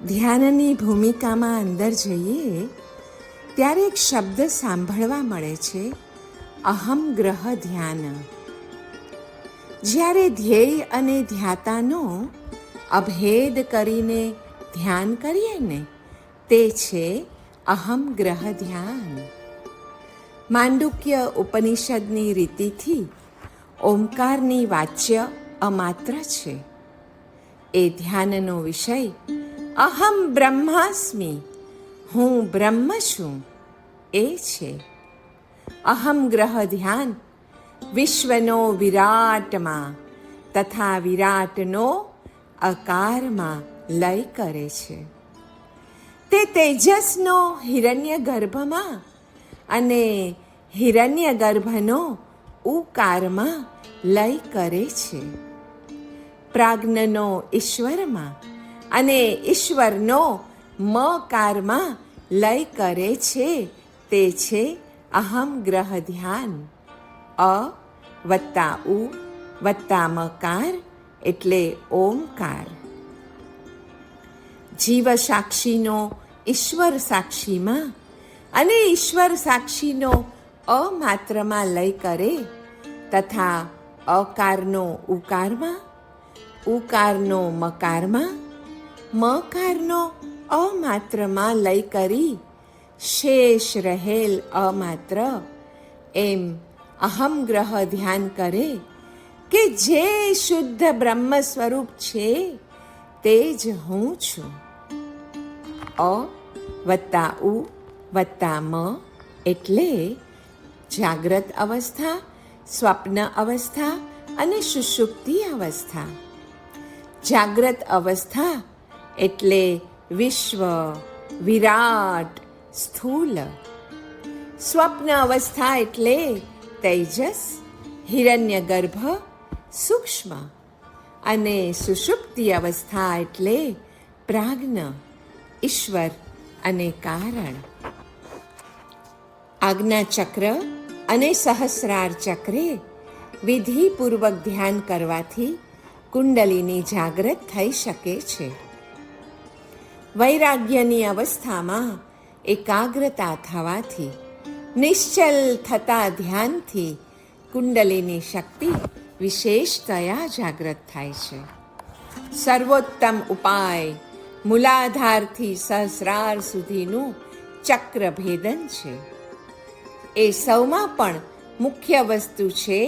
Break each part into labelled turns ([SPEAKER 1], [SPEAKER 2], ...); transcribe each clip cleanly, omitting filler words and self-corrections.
[SPEAKER 1] ધ્યાનની ભૂમિકામાં અંદર જઈએ ત્યારે એક શબ્દ સાંભળવા મળે છે, અહમ ગ્રહ ધ્યાન. જ્યારે ધ્યેય અને ધ્યાતાનો અભેદ કરીને ધ્યાન કરીએ ને, તે છે અહમ ગ્રહ ધ્યાન. માંડુક્ય ઉપનિષદની રીતિથી ઓમકારની વાચ્ય અમાત્ર છે. એ ધ્યાનનો વિષય અહમ બ્રહ્માસ્મિ, હું બ્રહ્મ છું, એ છે. અહમ ગ્રહ ધ્યાન વિશ્વનો વિરાટમાં તથા વિરાટનો અકારમાં લય કરે છે. તે તેજસનો હિરણ્ય ગર્ભમાં અને હિરણ્ય ગર્ભનો ઉકારમાં લય કરે છે. પ્રાજ્ઞનો ઈશ્વરમાં અને ઈશ્વરનો મકારમાં લય કરે છે. તે છે અહમ ગ્રહ ધ્યાન. અ વત્તા ઉ વત્તા મકાર એટલે ઓમકાર. જીવ સાક્ષીનો ઈશ્વર સાક્ષીમાં અને ઈશ્વર સાક્ષીનો અમાત્રમાં લય કરે તથા અકારનો ઉકારમાં, ઉકારનો મકારમાં, મકારનો અમાત્રમાં લય કરી શેષ રહેલ અમાત્ર એમ અહમ ગ્રહ ધ્યાન કરે કે જે શુદ્ધ બ્રહ્મ સ્વરૂપ છે તે જ હું છું. અ વત્તા ઉ વત્તા મ એટલે જાગ્રત અવસ્થા, સ્વપ્ન અવસ્થા અને સુષુપ્તિ અવસ્થા. જાગ્રત અવસ્થા એટલે વિશ્વ, વિરાટ, સ્થૂલ. સ્વપ્ન અવસ્થા એટલે તેજસ, હિરણ્યગર્ભ, સૂક્ષ્મ. અને સુષુપ્તિ અવસ્થા એટલે પ્રાજ્ઞ, ઈશ્વર અને કારણ. આજ્ઞાચક્ર અને સહસ્રાર ચક્રે વિધિપૂર્વક ધ્યાન કરવાથી કુંડલીની જાગૃત થઈ શકે છે. વૈરાગ્યની અવસ્થામાં એકાગ્રતા થવાથી, નિશ્ચલ થતા ધ્યાનથી કુંડલીની શક્તિ વિશેષતયા જાગૃત થાય છે. સર્વોત્તમ ઉપાય મૂલાધારથી સહસ્રાર સુધીનું ચક્ર ભેદન છે. એ સૌમાં પણ મુખ્ય વસ્તુ છે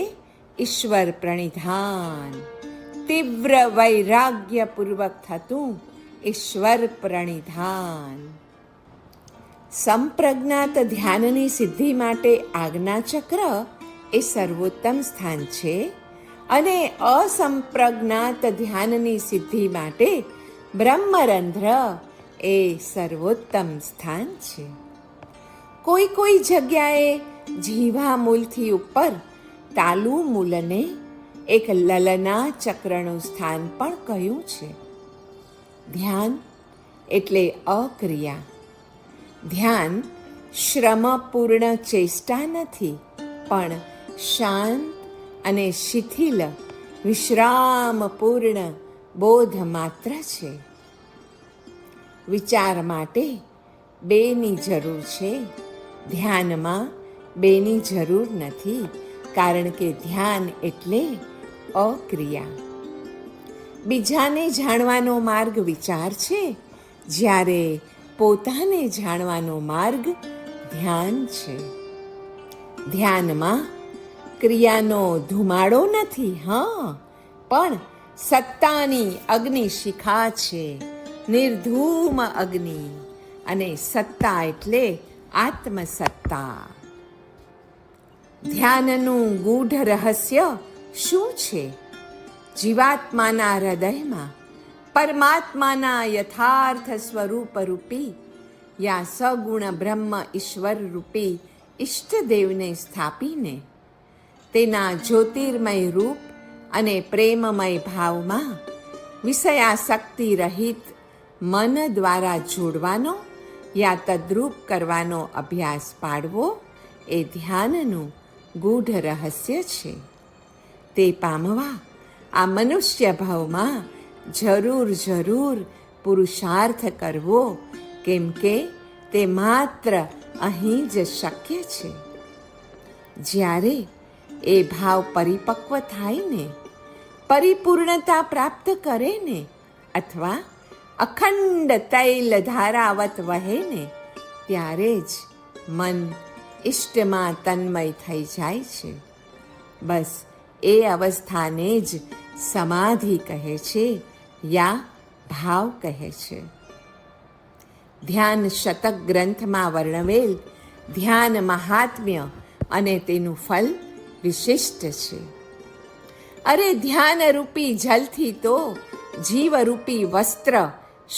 [SPEAKER 1] ઈશ્વર પ્રણિધાન. તીવ્ર વૈરાગ્યપૂર્વક થતું ઈશ્વર પ્રણિધાન. સંપ્રજ્ઞાત ધ્યાનની સિદ્ધિ માટે આજ્ઞાચક્ર એ સર્વોત્તમ સ્થાન છે અને અસંપ્રજ્ઞાત ધ્યાનની સિદ્ધિ માટે બ્રહ્મરંધ્ર એ સર્વોત્તમ સ્થાન છે. કોઈ કોઈ જગ્યાએ જીવા મૂલથી ઉપર તાલુ મૂલને એક લલના ચક્રનું સ્થાન પણ કહ્યું છે. ધ્યાન એટલે અક્રિયા. ધ્યાન શ્રમપૂર્ણ ચેષ્ટા નથી, પણ શાંત અને શિથિલ વિશ્રામપૂર્ણ બોધ માત્ર છે. વિચાર માટે બેની જરૂર છે, ધ્યાનમાં બેની જરૂર નથી, કારણ કે ધ્યાન એટલે અક્રિયા. બીજાને જાણવાનો માર્ગ વિચાર છે, જ્યારે પોતાને જાણવાનો માર્ગ ધ્યાન છે. ધ્યાનમાં ક્રિયાનો ધુમાડો નથી, પણ સત્તાની અગ્નિ શિખા છે, નિર્ધૂમ અગ્નિ. અને સત્તા એટલે આત્મસત્તા. ધ્યાનનું ગૂઢ રહસ્ય શું છે? જીવાત્માના હૃદયમાં પરમાત્માના યથાર્થ સ્વરૂપ રૂપી યા સગુણ બ્રહ્મ ઈશ્વર રૂપી ઈષ્ટદેવને સ્થાપીને તેના જ્યોતિર્મય રૂપ અને પ્રેમમય ભાવમાં વિષયાસક્તિ રહિત મન દ્વારા જોડવાનો યા તદ્રૂપ કરવાનો અભ્યાસ પાડવો એ ધ્યાનનું ગૂઢ રહસ્ય છે. તે પામવા આ મનુષ્ય ભાવમાં જરૂર પુરુષાર્થ કરવો, કેમ કે તે માત્ર અહીં જ શક્ય છે. જ્યારે એ ભાવ પરિપક્વ થાય ને, પરિપૂર્ણતા પ્રાપ્ત કરે ને, અથવા અખંડ તૈલ ધારાવત વહે ને, ત્યારે જ મન ઇષ્ટમાં તન્મય થઈ જાય છે. બસ એ અવસ્થાને જ સમાધિ કહે છે યા ભાવ કહે છે. ધ્યાન શતક ગ્રંથમાં વર્ણવેલ ધ્યાન મહાત્મ્ય અને તેનું ફલ વિશિષ્ટ છે. અરે ધ્યાનરૂપી જલથી તો જીવરૂપી વસ્ત્ર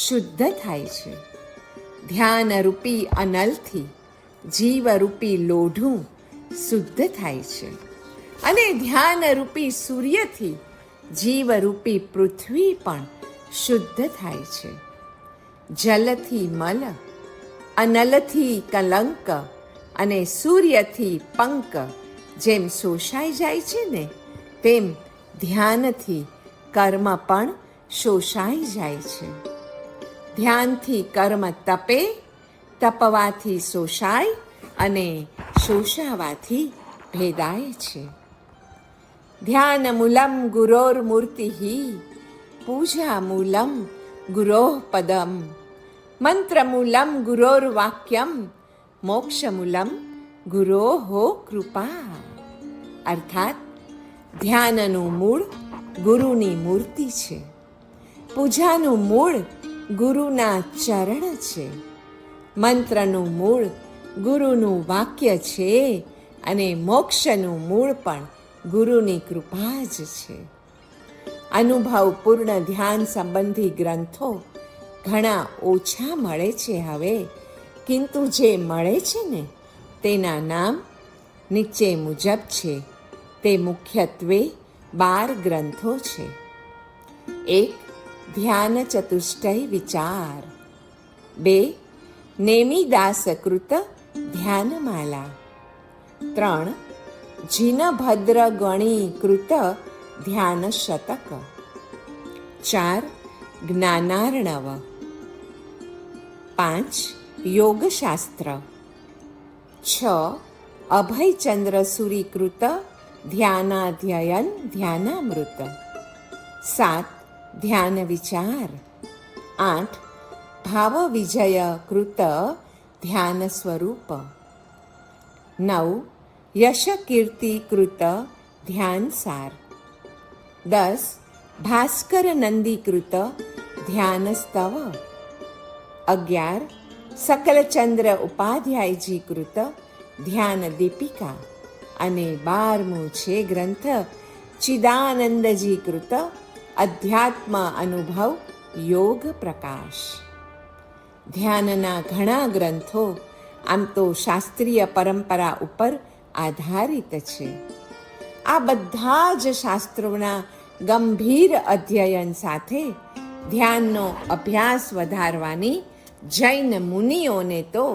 [SPEAKER 1] શુદ્ધ થાય છે. ધ્યાનરૂપી અનલથી જીવરૂપી લોઢું શુદ્ધ થાય છે. અને ધ્યાનરૂપી સૂર્યથી જીવરૂપી પૃથ્વી પણ શુદ્ધ થાય છે. જલથી મલ, અનલથી કલંક અને સૂર્યથી પંક જેમ શોષાઈ જાય છે ને, તેમ ધ્યાનથી કર્મ પણ શોષાઈ જાય છે. ધ્યાનથી કર્મ તપે, તપવાથી શોષાય અને શોષાવાથી ભેદાય છે. ધ્યાન મૂલમ ગુરોર મૂર્તિ, પૂજા મૂલમ ગુરોહ પદમ, મંત્ર મૂલમ ગુરોર વાક્યમ, મોક્ષ મૂલમ ગુરોહો કૃપા. અર્થાત ધ્યાનનું મૂળ ગુરુની મૂર્તિ છે, પૂજાનું મૂળ ગુરુના ચરણ છે, મંત્રનું મૂળ ગુરુનું વાક્ય છે, અને મોક્ષનું મૂળ પણ ગુરુની કૃપા જ છે. અનુભવપૂર્ણ ધ્યાન સંબંધી ગ્રંથો ઘણા ઓછા મળે છે હવે, કિંતુ જે મળે છે ને તેના નામ નીચે મુજબ છે. તે મુખ્યત્વે 12 ગ્રંથો છે. 1. ધ્યાન ચતુષ્ટય વિચાર. 2. નેમિદાસકૃત ધ્યાનમાલા. 3. જીનભદ્ર ગણીકૃત ધ્યાન શતક. 4. જ્ઞાનાર્ણવ. 5. યોગશાસ્ત્ર. 6. અભયચંદ્ર સુરીકૃત ધ્યાનાધ્યયન ધ્યાનામૃત. 7. ધ્યાન વિચાર. 8. ભાવ વિજય કૃત ધ્યાન સ્વરૂપ. 9. યશ કીર્તિ કૃત ધ્યાન સાર. 10. ભાસ્કર નંદીકૃત ધ્યાન સ્તવ. 11. સકલચંદ્ર ઉપાધ્યાયજી કૃત ધ્યાન દીપિકા. અને 12મું છે ગ્રંથ ચિદાનંદજી કૃત અધ્યાત્મ અનુભવ યોગ પ્રકાશ. ધ્યાનના ઘણા ગ્રંથો આમ તો શાસ્ત્રીય પરંપરા ઉપર આધારિત છે. આ બધા જ શાસ્ત્રોના ગંભીર અધ્યયન સાથે ધ્યાનનો અભ્યાસ વધારવાની જૈન મુનિઓને તો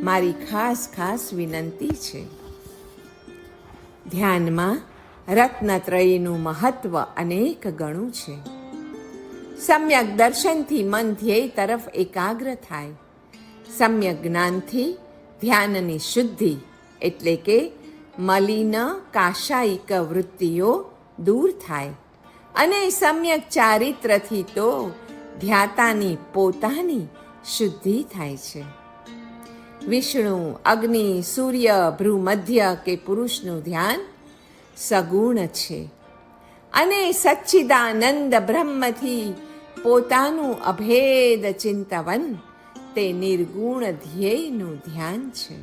[SPEAKER 1] મારી ખાસ વિનંતી છે. ધ્યાનમાં રત્નત્રયનું મહત્વ અનેક ગણું છે. સમ્યક દર્શનથી મન ધ્યેય તરફ એકાગ્ર થાય. સમ્યક જ્ઞાનથી ધ્યાનની શુદ્ધિ એટલે કે મલિન કાશાયિક વૃત્તિઓ દૂર થાય. અને સમ્યક ચારિત્રથી તો ધ્યાતાની પોતાની શુદ્ધિ થાય છે. વિષ્ણુ, અગ્નિ, સૂર્ય, ભ્રુમધ્ય કે પુરુષનું ધ્યાન સગુણ છે. અને સચ્ચિદાનંદ બ્રહ્મથી પોતાનું અભેદ ચિંતવન તે નિર્ગુણ ધ્યેયનું ધ્યાન છે.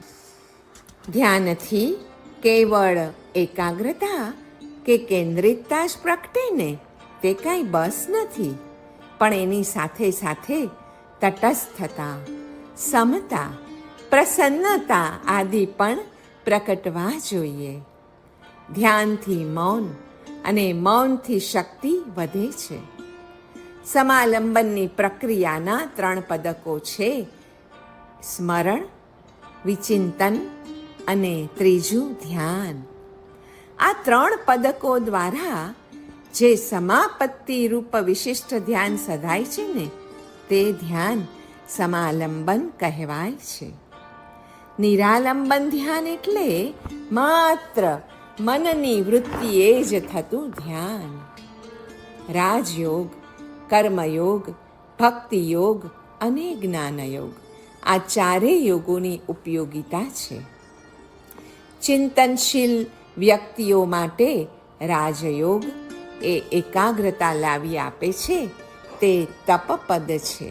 [SPEAKER 1] ધ્યાનથી કેવળ એકાગ્રતા કે કેન્દ્રિતતા જ પ્રગટે ને તે કાંઈ બસ નથી, પણ એની સાથે સાથે તટસ્થતા, સમતા, પ્રસન્નતા આદિ પણ પ્રકટવા જોઈએ. ધ્યાનથી મૌન અને મૌનથી શક્તિ વધે છે. સમાલંબનની પ્રક્રિયાના 3 પદકો છે: સ્મરણ, વિચિંતન અને ત્રીજું ધ્યાન. આ 3 પદકો દ્વારા જે સમાપત્તિ રૂપ વિશિષ્ટ ધ્યાન સધાય છે ને તે ધ્યાન સમાલંબન કહેવાય છે. નિરાલંબન ધ્યાન એટલે માત્ર મનની વૃત્તિએ જ થતું ધ્યાન. રાજયોગ, કર્મયોગ, ભક્તિયોગ અને જ્ઞાનયોગ આ ચારેય યોગોની ઉપયોગિતા છે. ચિંતનશીલ વ્યક્તિઓ માટે રાજયોગ એ એકાગ્રતા લાવી આપે છે, તે તપપદ છે.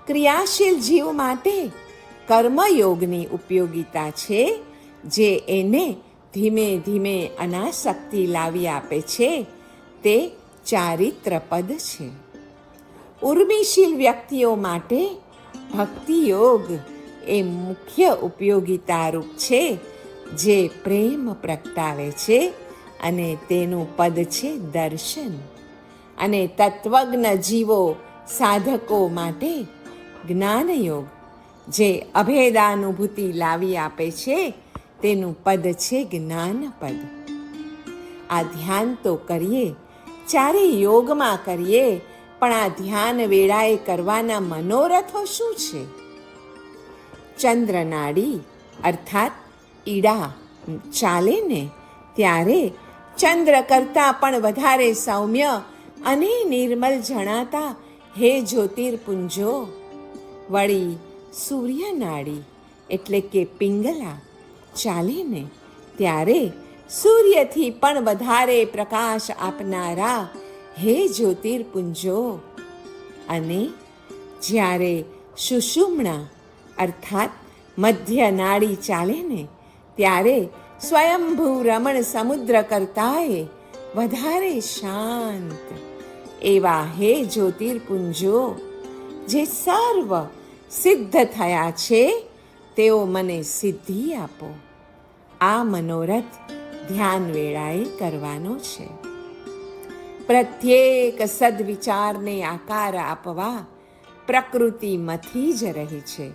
[SPEAKER 1] ક્રિયાશીલ જીવ માટે કર્મયોગની ઉપયોગિતા છે, જે એને ધીમે ધીમે અનાસક્તિ લાવી આપે છે, તે ચારિત્રપદ છે. ઉર્મિશીલ વ્યક્તિઓ માટે ભક્તિયોગ એ મુખ્ય ઉપયોગિતારૂપ છે, જે પ્રેમ પ્રગટાવે છે અને તેનું પદ છે દર્શન. અને તત્વજ્ઞ જીવો સાધકો માટે જ્ઞાનયોગ જે અભેદાનુભૂતિ લાવી આપે છે, તેનું પદ છે જ્ઞાનપદ. આ ધ્યાન તો કરીએ, ચારે યોગમાં કરીએ, પણ આ ધ્યાન વેળાએ કરવાના મનોરથો શું છે? ચંદ્રનાડી અર્થાત ઈડા ચાલે ને ત્યારે ચંદ્ર કરતાં પણ વધારે સૌમ્ય અને નિર્મલ જણાતા હે જ્યોતિર્પુંજો. વળી સૂર્યનાડી એટલે કે પિંગલા ચાલે ને ત્યારે સૂર્યથી પણ વધારે પ્રકાશ આપનારા હે જ્યોતિર્પુંજો. અને જ્યારે સુષુમ્ણા અર્થાત મધ્ય નાડી ચાલે ને ત્યારે સ્વયંભૂ રમણ સમુદ્ર કરતાંય વધારે શાંત એવા હે જ્યોતિર્પુંજો, જે સર્વ સિદ્ધ થયા છે, તેઓ મને સિદ્ધિ આપો. આ મનોરથ ધ્યાન વેળાએ કરવાનો છે. પ્રત્યેક સદવિચારને આકાર આપવા પ્રકૃતિ મથી જ રહી છે.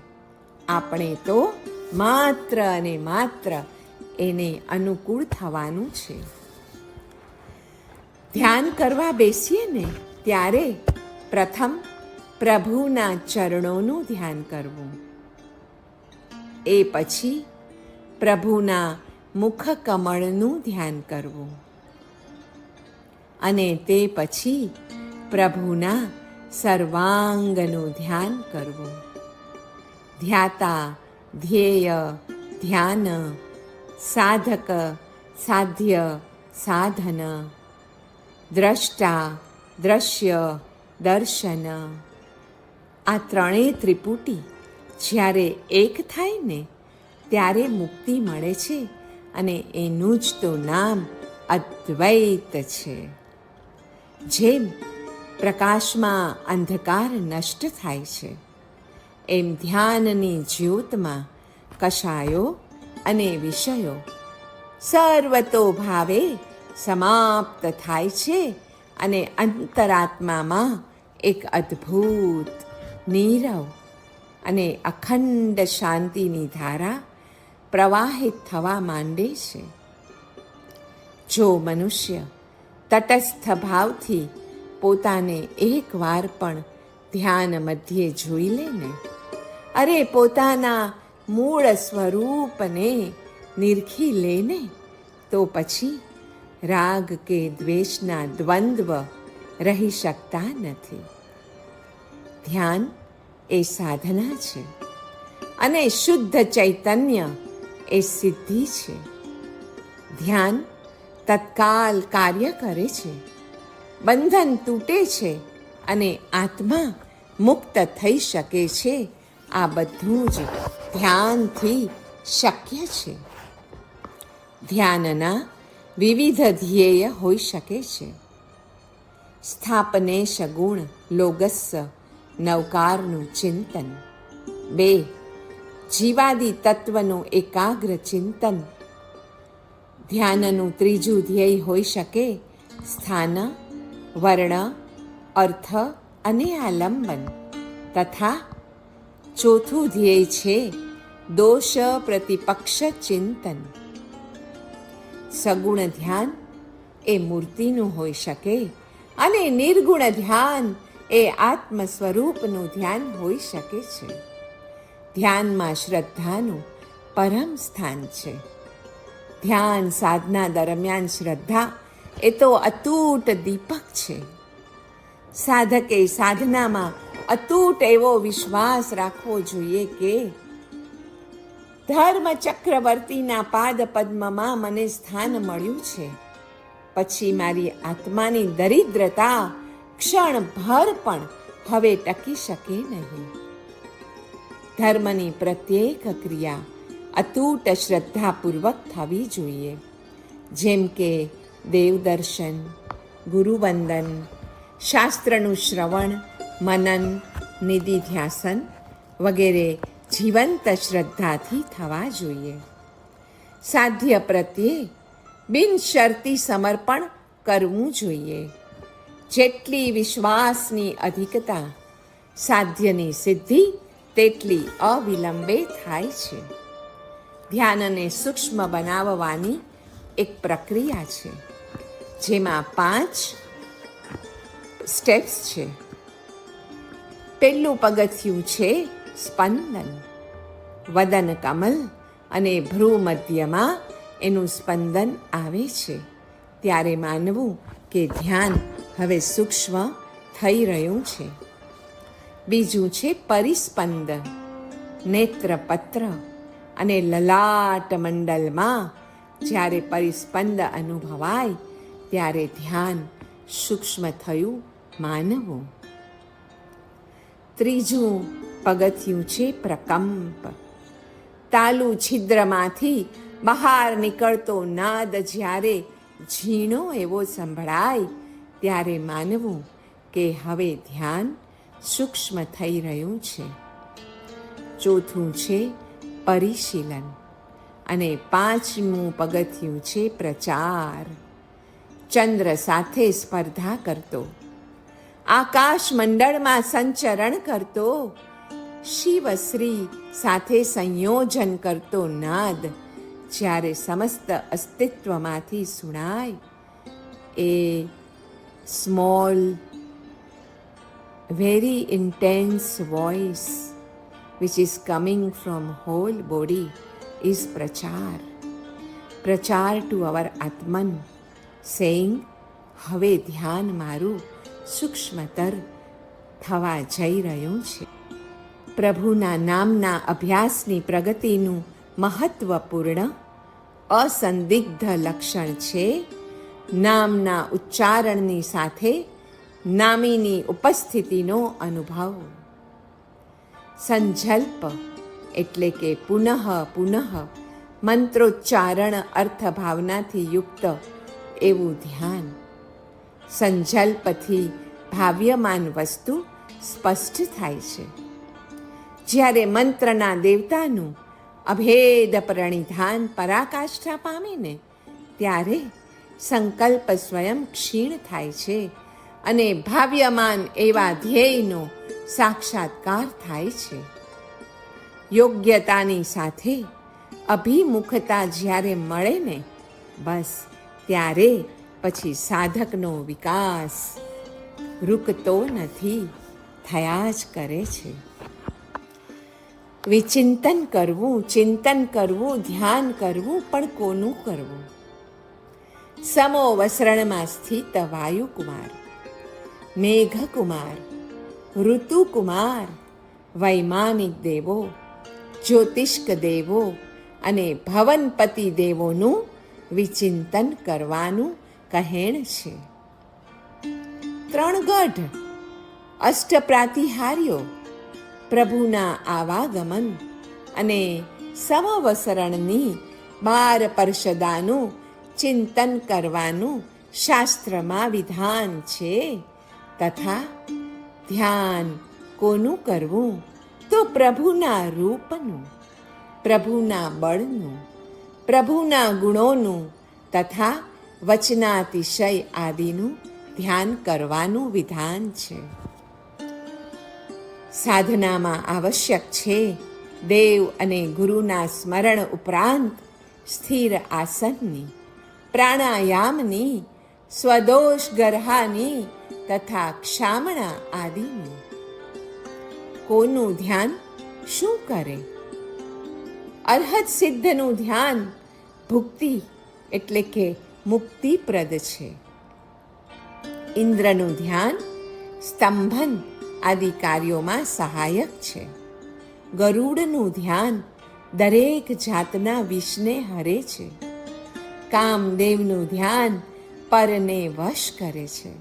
[SPEAKER 1] આપણે તો માત્ર અને માત્ર એને અનુકૂળ થવાનું છે. ધ્યાન કરવા બેસીએ ને ત્યારે પ્રથમ પ્રભુના ચરણોનું ધ્યાન કરવું, એ પછી પ્રભુના મુખકમળનું ધ્યાન કરવું, અને તે પછી પ્રભુના સર્વાંગનું ધ્યાન કરવું. ધ્યાતા, ધ્યેય, ધ્યાન, સાધક, સાધ્ય, સાધન, દ્રષ્ટા, દ્રશ્ય, દર્શન આ ત્રણેય ત્રિપુટી જ્યારે એક થાય ને ત્યારે મુક્તિ મળે છે, અને એનું જ તો નામ અદ્વૈત છે. જેમ પ્રકાશમાં અંધકાર નષ્ટ થાય છે, એમ ધ્યાનની જ્યોતમાં કષાયો અને વિષયો સર્વતોભાવે સમાપ્ત થાય છે, અને અંતરાત્મામાં એક અદ્ભુત, નીરવ અને અખંડ શાંતિની ધારા પ્રવાહિત થવા માંડે છે. જો મનુષ્ય તટસ્થ ભાવથી પોતાને એકવાર પણ ધ્યાન મધ્યે જોઈ લે ને, અરે પોતાના મૂળ સ્વરૂપને નિરખી લે ને, તો પછી રાગ કે દ્વેષના દ્વંદ્વ રહી શકતા નથી. ધ્યાન એ સાધના છે, અને શુદ્ધ ચૈતન્ય એ સિદ્ધિ છે. ધ્યાન તત્કાલ કાર્ય કરે છે, બંધન તૂટે છે, અને આત્મા મુક્ત થઈ શકે છે. આ બધું જ ધ્યાનથી શક્ય છે. ધ્યાનના વિવિધ ધ્યેય હોઈ શકે છે. સ્થાપનેશ ગુણ લોગસ્સ નવકારનું ચિંતન. 2. જીવાદી તત્વનું એકાગ્ર ચિંતન. ધ્યાનનું ત્રીજું ધ્યેય હોઈ શકે સ્થાન, વર્ણ, અર્થ અને આલંબન. તથા ચોથું ધ્યેય છે દોષ પ્રતિપક્ષ ચિંતન. સગુણ ધ્યાન એ મૂર્તિનું હોઈ શકે, અને નિર્ગુણ ધ્યાન એ આત્મ સ્વરૂપનું ધ્યાન હોઈ શકે છે. ધ્યાનમાં શ્રદ્ધાનું પરમ સ્થાન છે. ધ્યાન સાધના દરમિયાન શ્રદ્ધા એ તો અતૂટ દીપક છે. સાધકે સાધનામાં અતૂટ એવો વિશ્વાસ રાખવો જોઈએ કે ધર્મ ચક્રવર્તીના પાદ પદ્મમાં મને સ્થાન મળ્યું છે, પછી મારી આત્માની દરિદ્રતા ક્ષણભર પણ હવે ટકી શકે નહીં. ધર્મની પ્રત્યેક ક્રિયા અતૂટ શ્રદ્ધાપૂર્વક થવી જોઈએ, જેમ કે દેવદર્શન, ગુરુવંદન, શાસ્ત્રનું શ્રવણ, મનન, નિધિધ્યાસન વગેરે જીવંત શ્રદ્ધાથી થવા જોઈએ. સાધ્ય પ્રત્યે બિનશરતી સમર્પણ કરવું જોઈએ. જેટલી વિશ્વાસની અધિકતા, સાધ્યની સિદ્ધિ તેટલી અવિલંબે થાય છે. ધ્યાનને સૂક્ષ્મ બનાવવાની એક પ્રક્રિયા છે, જેમાં 5 સ્ટેપ્સ છે. પહેલું પગથિયું છે સ્પંદન. વદન કમલ અને ભ્રૂ મધ્યમાં એનું સ્પંદન આવે છે ત્યારે માનવું કે ધ્યાન હવે સૂક્ષ્મ થઈ રહ્યું છે. બીજું છે પરિસ્પંદ. નેત્રપત્ર અને લલાટ મંડલમાં જ્યારે પરિસ્પંદ અનુભવાય ત્યારે ધ્યાન સૂક્ષ્મ થયું માનવું. ત્રીજું પગથિયું છે પ્રકંપ. તાલુ છિદ્રમાંથી બહાર નીકળતો નાદ જ્યારે ઝીણો એવો સંભળાય ત્યારે માનવું કે હવે ધ્યાન સૂક્ષ્મ થઈ રહ્યું છે. ચોથું છે પરિશીલન અને 5મું પગથિયું છે પ્રચાર. ચંદ્ર સાથે સ્પર્ધા કરતો, આકાશ મંડળમાં સંચરણ કરતો, શિવશ્રી સાથે સંયોજન કરતો નાદ જ્યારે સમસ્ત અસ્તિત્વમાંથી સુણાય, એ small very intense voice which is coming from whole body is prachar. Prachar to our Atman, saying, હવે ધ્યાન મારું સૂક્ષ્મતર થવા જઈ રહ્યું છે. પ્રભુના નામના અભ્યાસની પ્રગતિનું મહત્વપૂર્ણ અસંદિગ્ધ લક્ષણ છે નામના ઉચ્ચારણની સાથે નામીની ઉપસ્થિતિનો અનુભવ. સંજલ્પ એટલે કે પુનઃ પુનઃ મંત્રોચ્ચારણ અર્થભાવનાથી યુક્ત એવું ધ્યાન. સંજલ્પથી ભાવ્યમાન વસ્તુ સ્પષ્ટ થાય છે. જ્યારે મંત્રના દેવતાનું અભેદ પ્રણિધાન પરાકાષ્ઠા પામે ને ત્યારે સંકલ્પ સ્વયં ક્ષીણ થાય છે અને ભાવ્યમાન એવા ધ્યેયનો સાક્ષાત્કાર થાય છે. યોગ્યતાની સાથે અભિમુખતા જ્યારે મળે ને બસ ત્યારે પછી સાધકનો વિકાસ રૂકતો નથી, થયા જ કરે છે. વિચિંતન કરવું, ચિંતન કરવું, ધ્યાન કરવું, પણ કોનું કરવું? સમો વસરણમાં સ્થિત વાયુકુમાર, મેઘકુમાર, ઋતુકુમાર, વૈમાનિક દેવો, જ્યોતિષ્ક દેવો અને ભવનપતિ દેવોનું વિચિંતન કરવાનું કહેણ છે. 3 ગઢ, અષ્ટપ્રાતિહાર્યો, પ્રભુના આવાગમન અને સમવસરણની 12 પરષદાનું ચિંતન કરવાનું શાસ્ત્રમાં વિધાન છે. તથા ધ્યાન કોનું કરવું? તો પ્રભુના રૂપનું, પ્રભુના બળનું, પ્રભુના ગુણોનું તથા વચનાતિશય આદિનું ધ્યાન કરવાનું વિધાન છે. સાધનામાં આવશ્યક છે દેવ અને ગુરુના સ્મરણ ઉપરાંત સ્થિર આસનની, પ્રાણાયામની, સ્વદોષ ગરહાની તથા ક્ષામણા આદિની. કોનું ધ્યાન શું કરે? અરહત સિદ્ધનું ધ્યાન ભુક્તિ એટલે કે મુક્તિપ્રદ છે. ઇન્દ્રનું ધ્યાન સ્તંભન આદિ કાર્યોમાં સહાયક છે. ગરુડનું ધ્યાન દરેક જાતના વિષને હરે છે. કામદેવનું ધ્યાન પરને વશ કરે છે.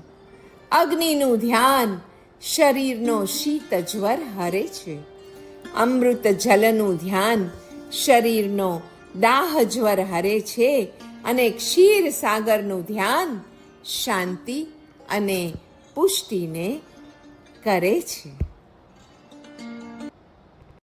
[SPEAKER 1] અગ્નિનું ધ્યાન શરીરનો શીત જ્વર હરે છે. અમૃત જલનું ધ્યાન શરીરનો દાહ જ્વર હરે છે અને ક્ષીર સાગરનું ધ્યાન શાંતિ અને પુષ્ટિને કરે છે.